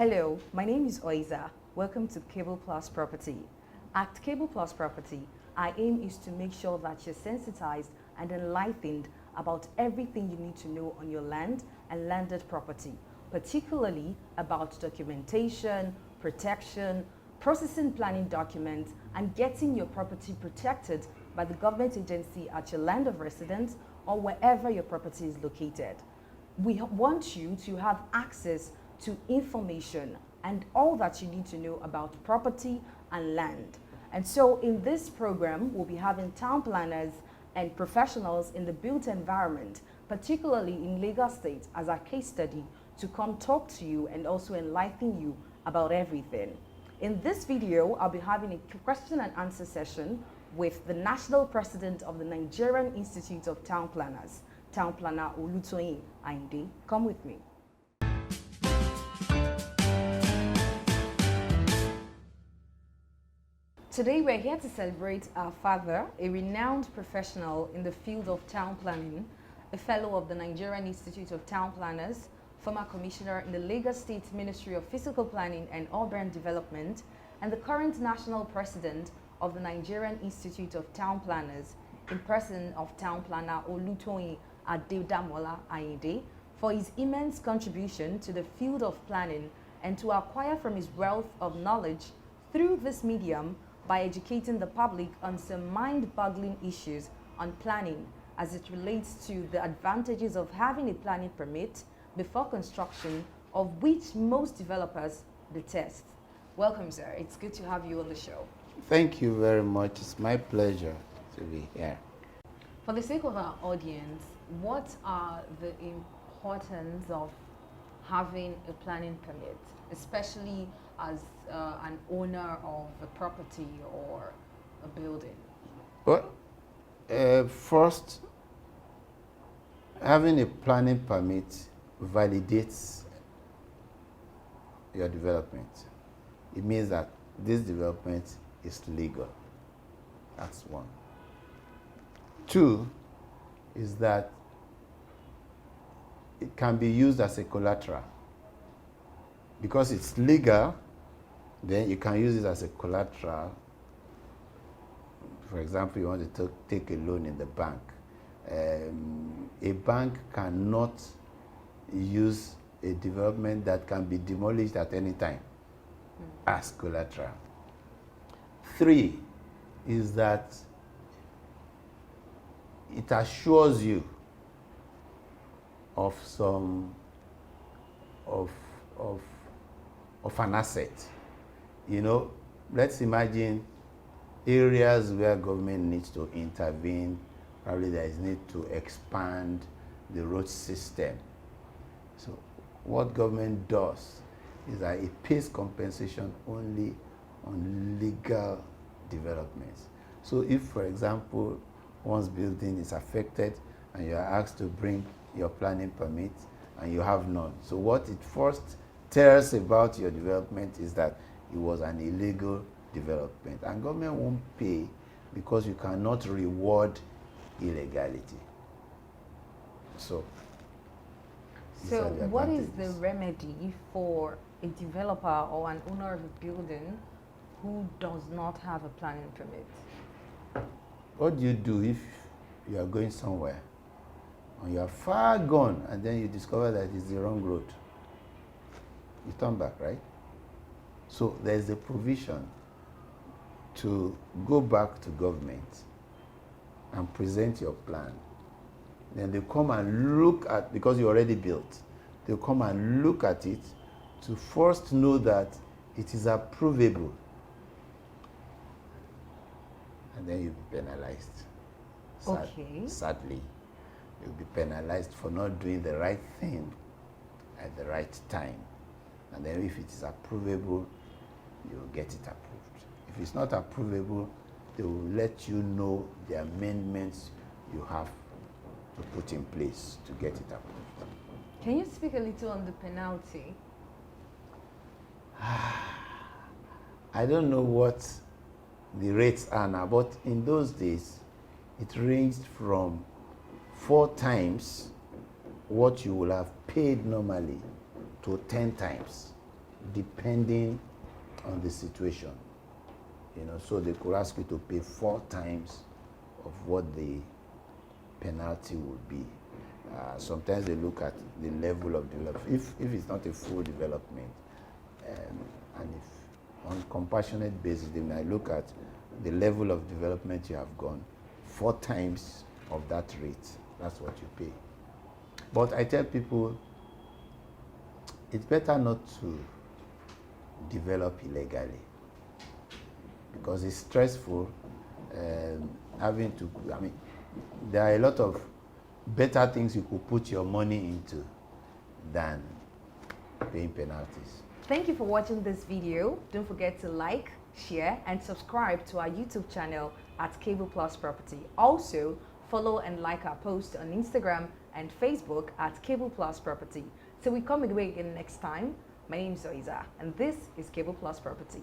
Hello, my name is Oiza. Welcome to Cable Plus Property. At Cable Plus Property, our aim is to make sure that you're sensitized and enlightened about everything you need to know on your land and landed property, particularly about documentation, protection, processing planning documents, and getting your property protected by the government agency at your land of residence or wherever your property is located. We want you to have access to information and all that you need to know about property and land. And so in this program, we'll be having town planners and professionals in the built environment, particularly in Lagos State, as our case study to come talk to you and also enlighten you about everything. In this video, I'll be having a question and answer session with the National President of the Nigerian Institute of Town Planners, Town Planner Olutoyin Adedamola. Come with me. Today we're here to celebrate our father, a renowned professional in the field of town planning, a fellow of the Nigerian Institute of Town Planners, former commissioner in the Lagos State Ministry of Physical Planning and Urban Development, and the current national president of the Nigerian Institute of Town Planners, in person of Town Planner Olutoyin Adedamola Ayinde, for his immense contribution to the field of planning and to acquire from his wealth of knowledge through this medium by educating the public on some mind-boggling issues on planning as it relates to the advantages of having a planning permit before construction, of which most developers detest. Welcome, sir. It's good to have you on the show. Thank you very much. It's my pleasure to be here. For the sake of our audience, what are the importance of having a planning permit, especially as an owner of a property or a building? Well, first, having a planning permit validates your development. It means that this development is legal. That's one. Two is that it can be used as a collateral. Because it's legal, then you can use it as a collateral. For example, you want to take a loan in the bank. A bank cannot use a development that can be demolished at any time as collateral. Three is that it assures you of some of an asset. You know, let's imagine areas where government needs to intervene. Probably there is need to expand the road system. So what government does is that it pays compensation only on legal developments. So if, for example, one's building is affected and you are asked to bring your planning permit and you have none, so what it first tells about your development is that it was an illegal development, and government won't pay because you cannot reward illegality. So what is the remedy for a developer or an owner of a building who does not have a planning permit? What do you do if you are going somewhere and you are far gone and then you discover that it's the wrong road? You turn back, right? So there's a provision to go back to government and present your plan. Then they come and look at, because you already built, they'll come and look at it to first know that it is approvable. And then you'll be penalized. Okay. Sadly, you'll be penalized for not doing the right thing at the right time. And then if it is approvable, you'll get it approved. If it's not approvable, they will let you know the amendments you have to put in place to get it approved. Can you speak a little on the penalty? I don't know what the rates are now, but in those days, it ranged from 4 times what you will have paid normally to 10 times. depending on the situation. You know, so they could ask you to pay 4 times of what the penalty would be. Sometimes they look at the level of development. If it's not a full development, and if on compassionate basis, they might look at the level of development you have gone, 4 times of that rate. That's what you pay. But I tell people, it's better not to develop illegally, because it's stressful. Having to, I mean, there are a lot of better things you could put your money into than paying penalties. Thank you for watching this video. Don't forget to like, share, and subscribe to our YouTube channel at Cable Plus Property. Also, follow and like our posts on Instagram and Facebook at Cable Plus Property. So we come away again next time. My name is Oiza, and this is Cable Plus Property.